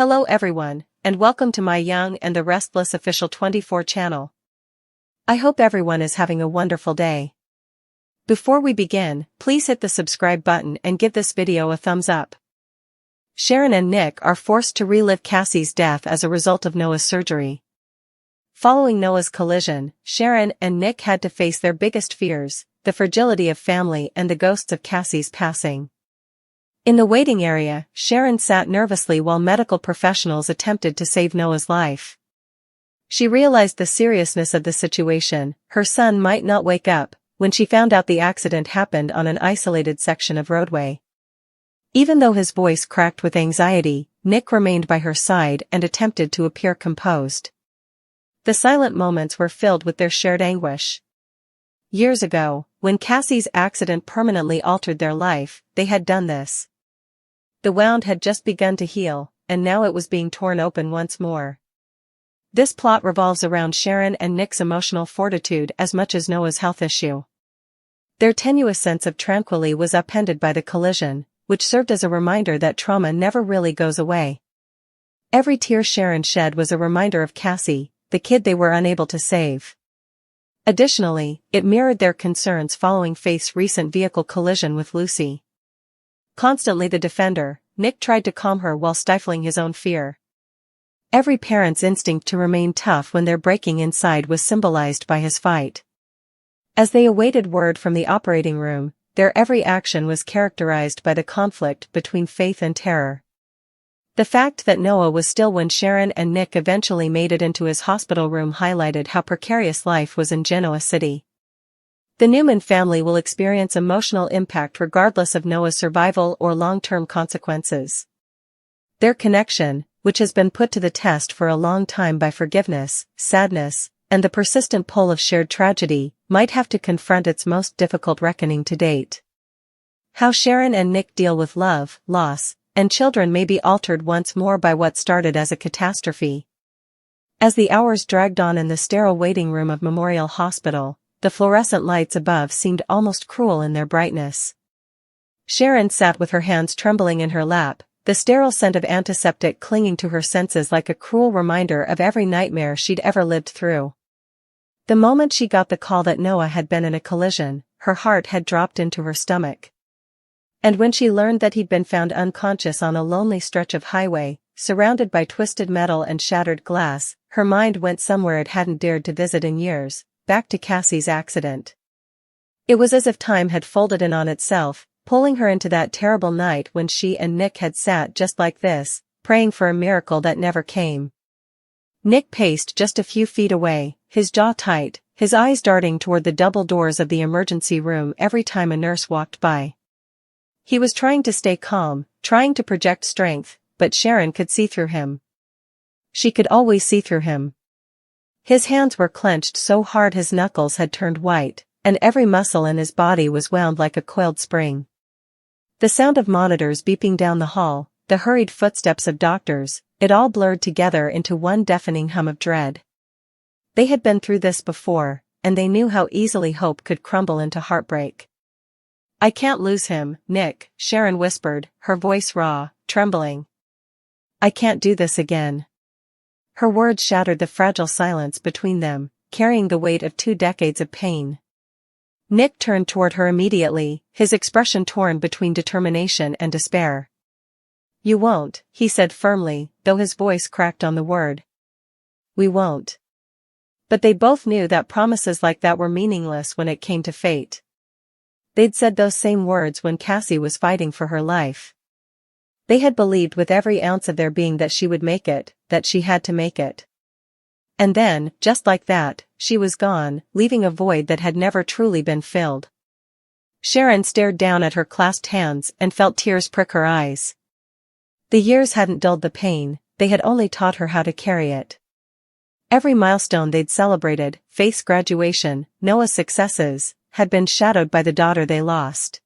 Hello everyone, and welcome to my Young and the Restless official 24 channel. I hope everyone is having a wonderful day. Before we begin, please hit the subscribe button and give this video a thumbs up. Sharon and Nick are forced to relive Cassie's death as a result of Noah's surgery. Following Noah's collision, Sharon and Nick had to face their biggest fears, the fragility of family and the ghosts of Cassie's passing. In the waiting area, Sharon sat nervously while medical professionals attempted to save Noah's life. She realized the seriousness of the situation. Her son might not wake up when she found out the accident happened on an isolated section of roadway. Even though his voice cracked with anxiety, Nick remained by her side and attempted to appear composed. The silent moments were filled with their shared anguish. Years ago, when Cassie's accident permanently altered their life, they had done this. The wound had just begun to heal, and now it was being torn open once more. This plot revolves around Sharon and Nick's emotional fortitude as much as Noah's health issue. Their tenuous sense of tranquility was upended by the collision, which served as a reminder that trauma never really goes away. Every tear Sharon shed was a reminder of Cassie, the kid they were unable to save. Additionally, it mirrored their concerns following Faith's recent vehicle collision with Lucy. Constantly the defender, Nick tried to calm her while stifling his own fear. Every parent's instinct to remain tough when they're breaking inside was symbolized by his fight. As they awaited word from the operating room, their every action was characterized by the conflict between faith and terror. The fact that Noah was still when Sharon and Nick eventually made it into his hospital room highlighted how precarious life was in Genoa City. The Newman family will experience emotional impact regardless of Noah's survival or long-term consequences. Their connection, which has been put to the test for a long time by forgiveness, sadness, and the persistent pull of shared tragedy, might have to confront its most difficult reckoning to date. How Sharon and Nick deal with love, loss, and children may be altered once more by what started as a catastrophe. As the hours dragged on in the sterile waiting room of Memorial Hospital, the fluorescent lights above seemed almost cruel in their brightness. Sharon sat with her hands trembling in her lap, the sterile scent of antiseptic clinging to her senses like a cruel reminder of every nightmare she'd ever lived through. The moment she got the call that Noah had been in a collision, her heart had dropped into her stomach. And when she learned that he'd been found unconscious on a lonely stretch of highway, surrounded by twisted metal and shattered glass, her mind went somewhere it hadn't dared to visit in years, back to Cassie's accident. It was as if time had folded in on itself, pulling her into that terrible night when she and Nick had sat just like this, praying for a miracle that never came. Nick paced just a few feet away, his jaw tight, his eyes darting toward the double doors of the emergency room every time a nurse walked by. He was trying to stay calm, trying to project strength, but Sharon could see through him. She could always see through him. His hands were clenched so hard his knuckles had turned white, and every muscle in his body was wound like a coiled spring. The sound of monitors beeping down the hall, the hurried footsteps of doctors, it all blurred together into one deafening hum of dread. They had been through this before, and they knew how easily hope could crumble into heartbreak. "I can't lose him, Nick," Sharon whispered, her voice raw, trembling. "I can't do this again." Her words shattered the fragile silence between them, carrying the weight of 2 decades of pain. Nick turned toward her immediately, his expression torn between determination and despair. "You won't," he said firmly, though his voice cracked on the word. "We won't." But they both knew that promises like that were meaningless when it came to fate. They'd said those same words when Cassie was fighting for her life. They had believed with every ounce of their being that she would make it, that she had to make it. And then, just like that, she was gone, leaving a void that had never truly been filled. Sharon stared down at her clasped hands and felt tears prick her eyes. The years hadn't dulled the pain, they had only taught her how to carry it. Every milestone they'd celebrated, Faith's graduation, Noah's successes, had been shadowed by the daughter they lost.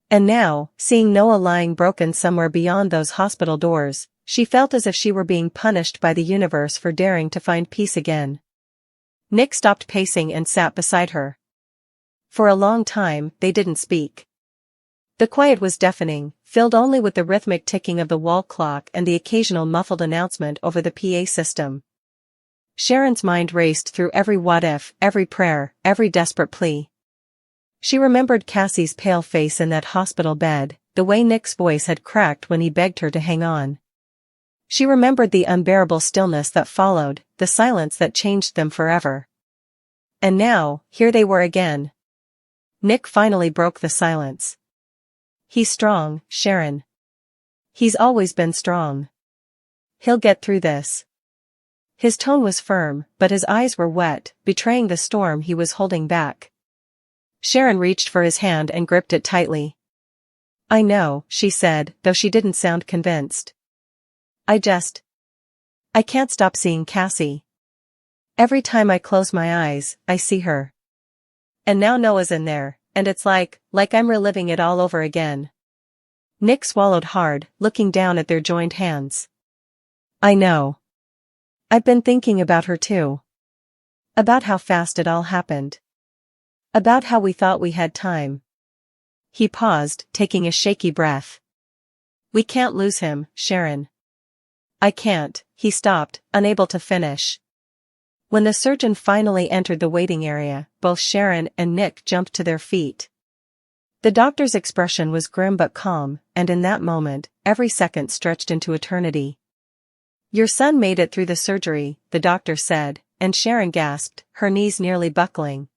And now, seeing Noah lying broken somewhere beyond those hospital doors, she felt as if she were being punished by the universe for daring to find peace again. Nick stopped pacing and sat beside her. For a long time, they didn't speak. The quiet was deafening, filled only with the rhythmic ticking of the wall clock and the occasional muffled announcement over the PA system. Sharon's mind raced through every what-if, every prayer, every desperate plea. She remembered Cassie's pale face in that hospital bed, the way Nick's voice had cracked when he begged her to hang on. She remembered the unbearable stillness that followed, the silence that changed them forever. And now, here they were again. Nick finally broke the silence. "He's strong, Sharon. He's always been strong. He'll get through this." His tone was firm, but his eyes were wet, betraying the storm he was holding back. Sharon reached for his hand and gripped it tightly. "I know," she said, though she didn't sound convinced. I can't stop seeing Cassie. Every time I close my eyes, I see her. And now Noah's in there, and it's like I'm reliving it all over again." Nick swallowed hard, looking down at their joined hands. "I know. I've been thinking about her too. About how fast it all happened. About how we thought we had time." He paused, taking a shaky breath. "We can't lose him, Sharon." "I can't," he stopped, unable to finish. When the surgeon finally entered the waiting area, both Sharon and Nick jumped to their feet. The doctor's expression was grim but calm, and in that moment, every second stretched into eternity. "Your son made it through the surgery," the doctor said, and Sharon gasped, her knees nearly buckling.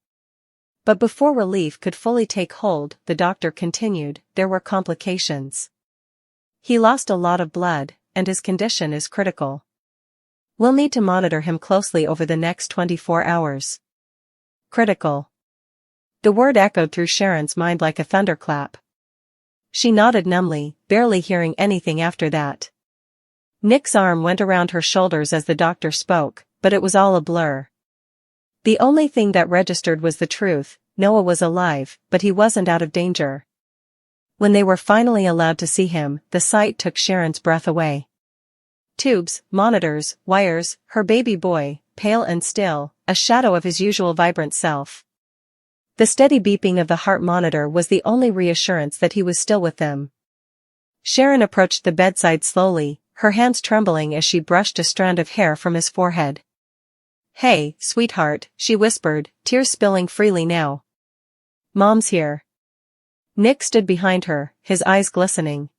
But before relief could fully take hold, the doctor continued, "There were complications. He lost a lot of blood, and his condition is critical. We'll need to monitor him closely over the next 24 hours. Critical. The word echoed through Sharon's mind like a thunderclap. She nodded numbly, barely hearing anything after that. Nick's arm went around her shoulders as the doctor spoke, but it was all a blur. The only thing that registered was the truth: Noah was alive, but he wasn't out of danger. When they were finally allowed to see him, the sight took Sharon's breath away. Tubes, monitors, wires, her baby boy, pale and still, a shadow of his usual vibrant self. The steady beeping of the heart monitor was the only reassurance that he was still with them. Sharon approached the bedside slowly, her hands trembling as she brushed a strand of hair from his forehead. "Hey, sweetheart," she whispered, tears spilling freely now. "Mom's here." Nick stood behind her, his eyes glistening.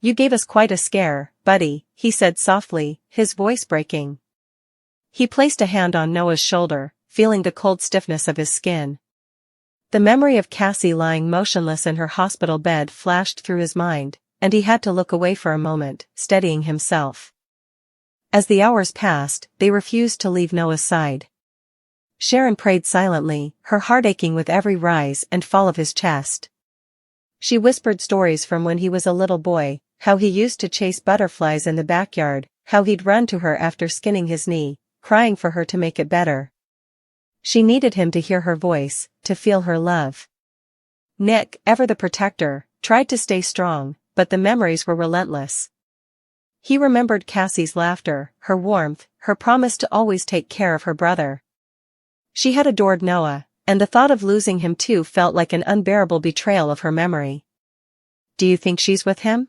"You gave us quite a scare, buddy," he said softly, his voice breaking. He placed a hand on Noah's shoulder, feeling the cold stiffness of his skin. The memory of Cassie lying motionless in her hospital bed flashed through his mind, and he had to look away for a moment, steadying himself. As the hours passed, they refused to leave Noah's side. Sharon prayed silently, her heart aching with every rise and fall of his chest. She whispered stories from when he was a little boy, how he used to chase butterflies in the backyard, how he'd run to her after skinning his knee, crying for her to make it better. She needed him to hear her voice, to feel her love. Nick, ever the protector, tried to stay strong, but the memories were relentless. He remembered Cassie's laughter, her warmth, her promise to always take care of her brother. She had adored Noah, and the thought of losing him too felt like an unbearable betrayal of her memory. "Do you think she's with him?"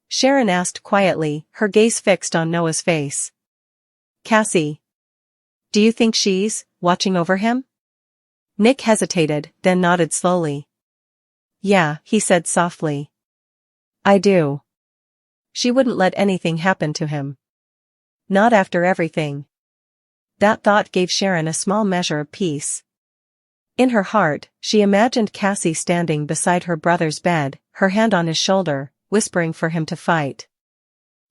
Sharon asked quietly, her gaze fixed on Noah's face. "Cassie. Do you think she's watching over him?" Nick hesitated, then nodded slowly. "Yeah," he said softly. "I do. She wouldn't let anything happen to him. Not after everything." That thought gave Sharon a small measure of peace. In her heart, she imagined Cassie standing beside her brother's bed, her hand on his shoulder, whispering for him to fight.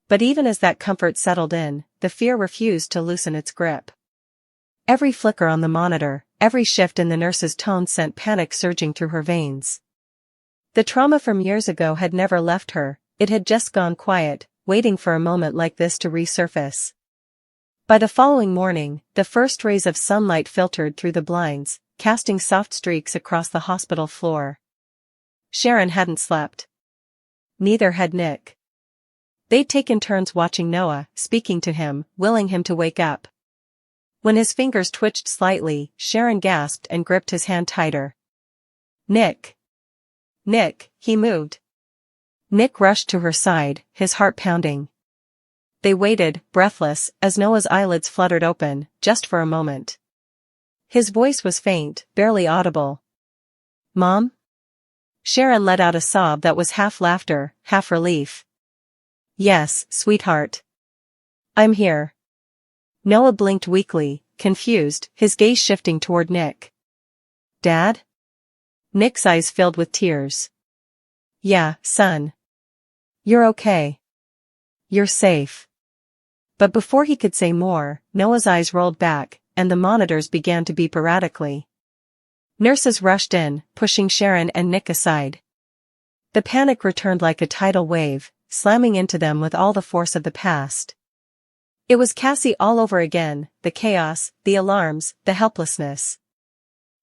But even as that comfort settled in, the fear refused to loosen its grip. Every flicker on the monitor, every shift in the nurse's tone sent panic surging through her veins. The trauma from years ago had never left her, it had just gone quiet, waiting for a moment like this to resurface. By the following morning, the first rays of sunlight filtered through the blinds, casting soft streaks across the hospital floor. Sharon hadn't slept. Neither had Nick. They'd taken turns watching Noah, speaking to him, willing him to wake up. When his fingers twitched slightly, Sharon gasped and gripped his hand tighter. "Nick." Nick," he moved. Nick rushed to her side, his heart pounding. They waited, breathless, as Noah's eyelids fluttered open, just for a moment. His voice was faint, barely audible. "Mom?" Sharon let out a sob that was half laughter, half relief. "Yes, sweetheart. I'm here." Noah blinked weakly, confused, his gaze shifting toward Nick. "Dad?" Nick's eyes filled with tears. "Yeah, son. You're okay. You're safe." But before he could say more, Noah's eyes rolled back, and the monitors began to beep erratically. Nurses rushed in, pushing Sharon and Nick aside. The panic returned like a tidal wave, slamming into them with all the force of the past. It was Cassie all over again, the chaos, the alarms, the helplessness.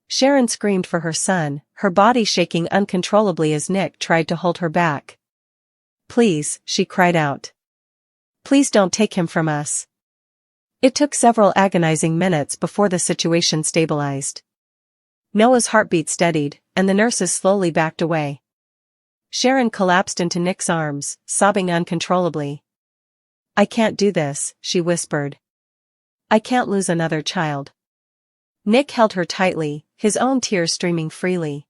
Sharon screamed for her son, her body shaking uncontrollably as Nick tried to hold her back. "Please," she cried out. "Please don't take him from us." It took several agonizing minutes before the situation stabilized. Noah's heartbeat steadied, and the nurses slowly backed away. Sharon collapsed into Nick's arms, sobbing uncontrollably. "I can't do this," she whispered. "I can't lose another child." Nick held her tightly, his own tears streaming freely.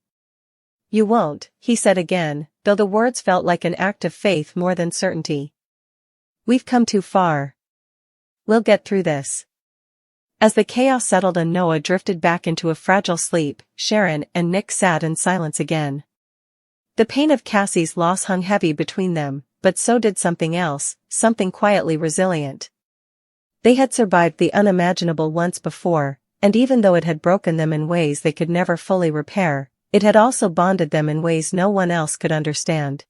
"You won't," he said again, though the words felt like an act of faith more than certainty. "We've come too far. We'll get through this." As the chaos settled and Noah drifted back into a fragile sleep, Sharon and Nick sat in silence again. The pain of Cassie's loss hung heavy between them, but so did something else, something quietly resilient. They had survived the unimaginable once before, and even though it had broken them in ways they could never fully repair, it had also bonded them in ways no one else could understand.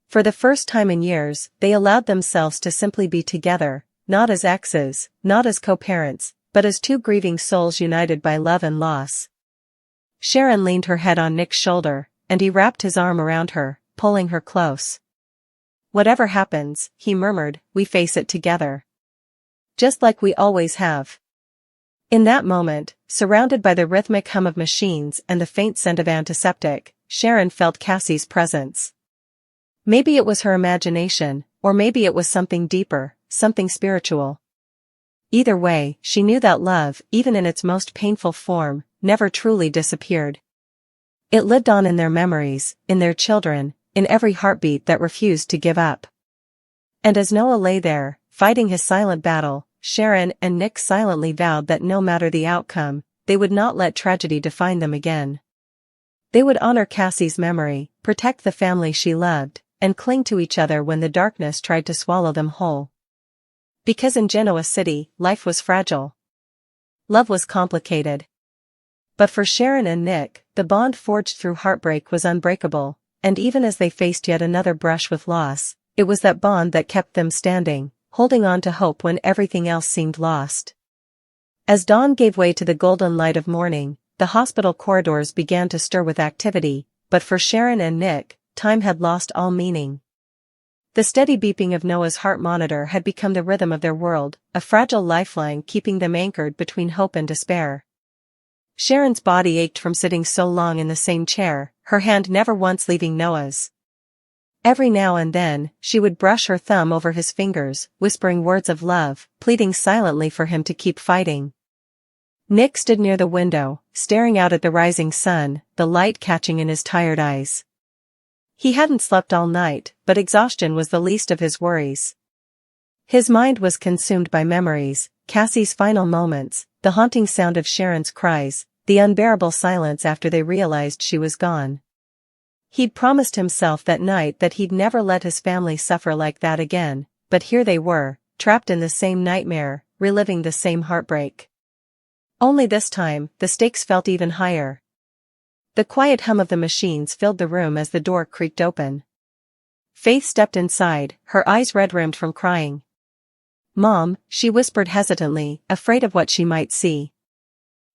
For the first time in years, they allowed themselves to simply be together, not as exes, not as co-parents, but as two grieving souls united by love and loss. Sharon leaned her head on Nick's shoulder, and he wrapped his arm around her, pulling her close. "Whatever happens," he murmured, "we face it together. Just like we always have." In that moment, surrounded by the rhythmic hum of machines and the faint scent of antiseptic, Sharon felt Cassie's presence. Maybe it was her imagination, or maybe it was something deeper, something spiritual. Either way, she knew that love, even in its most painful form, never truly disappeared. It lived on in their memories, in their children, in every heartbeat that refused to give up. And as Noah lay there, fighting his silent battle, Sharon and Nick silently vowed that no matter the outcome, they would not let tragedy define them again. They would honor Cassie's memory, protect the family she loved, and cling to each other when the darkness tried to swallow them whole. Because in Genoa City, life was fragile. Love was complicated. But for Sharon and Nick, the bond forged through heartbreak was unbreakable, and even as they faced yet another brush with loss, it was that bond that kept them standing, holding on to hope when everything else seemed lost. As dawn gave way to the golden light of morning, the hospital corridors began to stir with activity, but for Sharon and Nick, time had lost all meaning. The steady beeping of Noah's heart monitor had become the rhythm of their world, a fragile lifeline keeping them anchored between hope and despair. Sharon's body ached from sitting so long in the same chair, her hand never once leaving Noah's. Every now and then, she would brush her thumb over his fingers, whispering words of love, pleading silently for him to keep fighting. Nick stood near the window, staring out at the rising sun, the light catching in his tired eyes. He hadn't slept all night, but exhaustion was the least of his worries. His mind was consumed by memories, Cassie's final moments, the haunting sound of Sharon's cries, the unbearable silence after they realized she was gone. He'd promised himself that night that he'd never let his family suffer like that again, but here they were, trapped in the same nightmare, reliving the same heartbreak. Only this time, the stakes felt even higher. The quiet hum of the machines filled the room as the door creaked open. Faith stepped inside, her eyes red-rimmed from crying. "Mom," she whispered hesitantly, afraid of what she might see.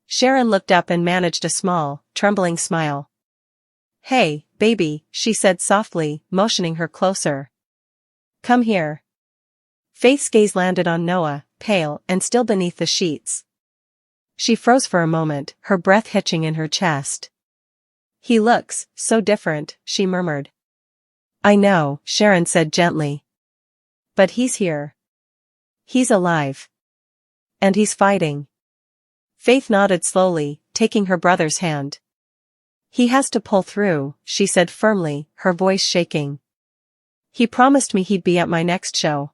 Sharon looked up and managed a small, trembling smile. "Hey, baby," she said softly, motioning her closer. "Come here." Faith's gaze landed on Noah, pale and still beneath the sheets. She froze for a moment, her breath hitching in her chest. He looks so different, she murmured. I know, Sharon said gently. But he's here. He's alive. And he's fighting. Faith nodded slowly, taking her brother's hand. He has to pull through, she said firmly, her voice shaking. He promised me he'd be at my next show.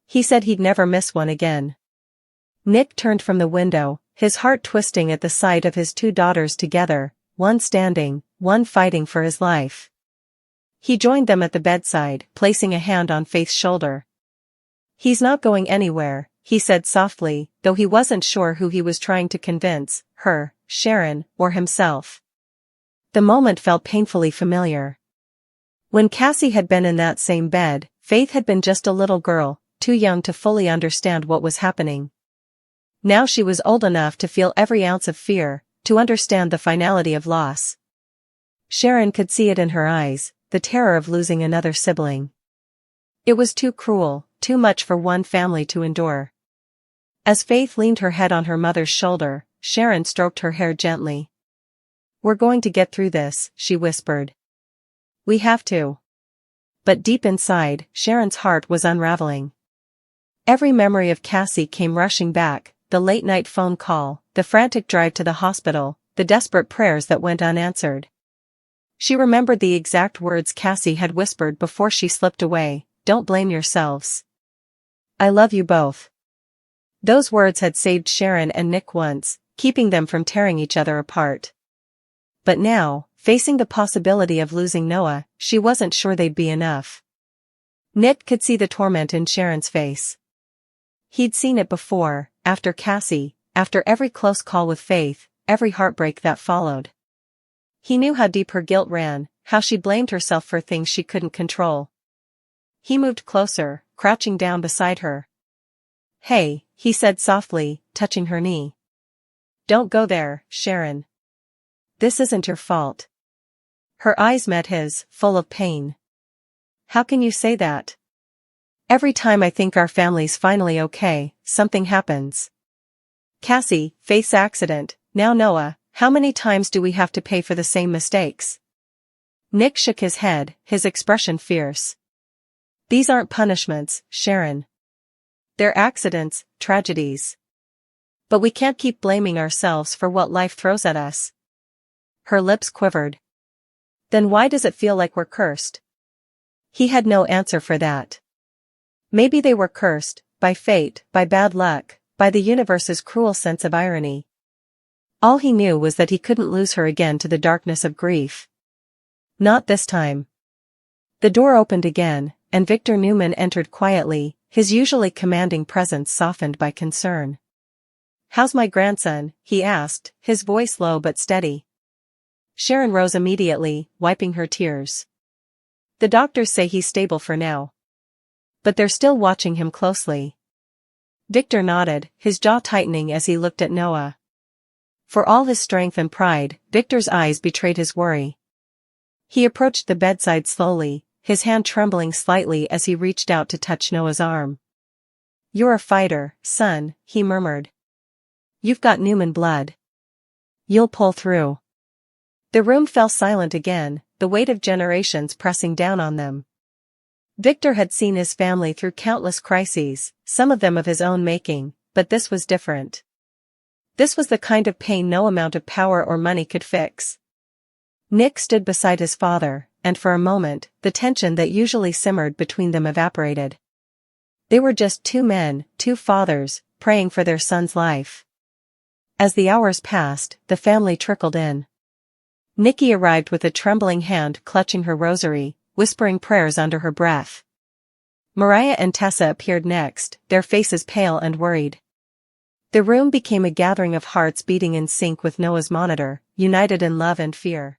He said he'd never miss one again. Nick turned from the window, his heart twisting at the sight of his two daughters together, one standing, one fighting for his life. He joined them at the bedside, placing a hand on Faith's shoulder. He's not going anywhere, he said softly, though he wasn't sure who he was trying to convince, her, Sharon, or himself. The moment felt painfully familiar. When Cassie had been in that same bed, Faith had been just a little girl, too young to fully understand what was happening. Now she was old enough to feel every ounce of fear, to understand the finality of loss. Sharon could see it in her eyes, the terror of losing another sibling. It was too cruel, too much for one family to endure. As Faith leaned her head on her mother's shoulder, Sharon stroked her hair gently. We're going to get through this, she whispered. We have to. But deep inside, Sharon's heart was unraveling. Every memory of Cassie came rushing back, the late-night phone call, the frantic drive to the hospital, the desperate prayers that went unanswered. She remembered the exact words Cassie had whispered before she slipped away, "Don't blame yourselves. I love you both." Those words had saved Sharon and Nick once, keeping them from tearing each other apart. But now, facing the possibility of losing Noah, she wasn't sure they'd be enough. Nick could see the torment in Sharon's face. He'd seen it before, after Cassie, after every close call with Faith, every heartbreak that followed. He knew how deep her guilt ran, how she blamed herself for things she couldn't control. He moved closer, crouching down beside her. Hey, he said softly, touching her knee. Don't go there, Sharon. This isn't your fault. Her eyes met his, full of pain. How can you say that? Every time I think our family's finally okay, something happens. Cassie, Faith's accident, now Noah, how many times do we have to pay for the same mistakes? Nick shook his head, his expression fierce. These aren't punishments, Sharon. They're accidents, tragedies. But we can't keep blaming ourselves for what life throws at us. Her lips quivered. Then why does it feel like we're cursed? He had no answer for that. Maybe they were cursed, by fate, by bad luck, by the universe's cruel sense of irony. All he knew was that he couldn't lose her again to the darkness of grief. Not this time. The door opened again, and Victor Newman entered quietly, his usually commanding presence softened by concern. How's my grandson? He asked, his voice low but steady. Sharon rose immediately, wiping her tears. The doctors say he's stable for now. But they're still watching him closely. Victor nodded, his jaw tightening as he looked at Noah. For all his strength and pride, Victor's eyes betrayed his worry. He approached the bedside slowly, his hand trembling slightly as he reached out to touch Noah's arm. You're a fighter, son, he murmured. You've got Newman blood. You'll pull through. The room fell silent again, the weight of generations pressing down on them. Victor had seen his family through countless crises, some of them of his own making, but this was different. This was the kind of pain no amount of power or money could fix. Nick stood beside his father, and for a moment, the tension that usually simmered between them evaporated. They were just two men, two fathers, praying for their son's life. As the hours passed, the family trickled in. Nikki arrived with a trembling hand clutching her rosary, whispering prayers under her breath. Mariah and Tessa appeared next, their faces pale and worried. The room became a gathering of hearts beating in sync with Noah's monitor, united in love and fear.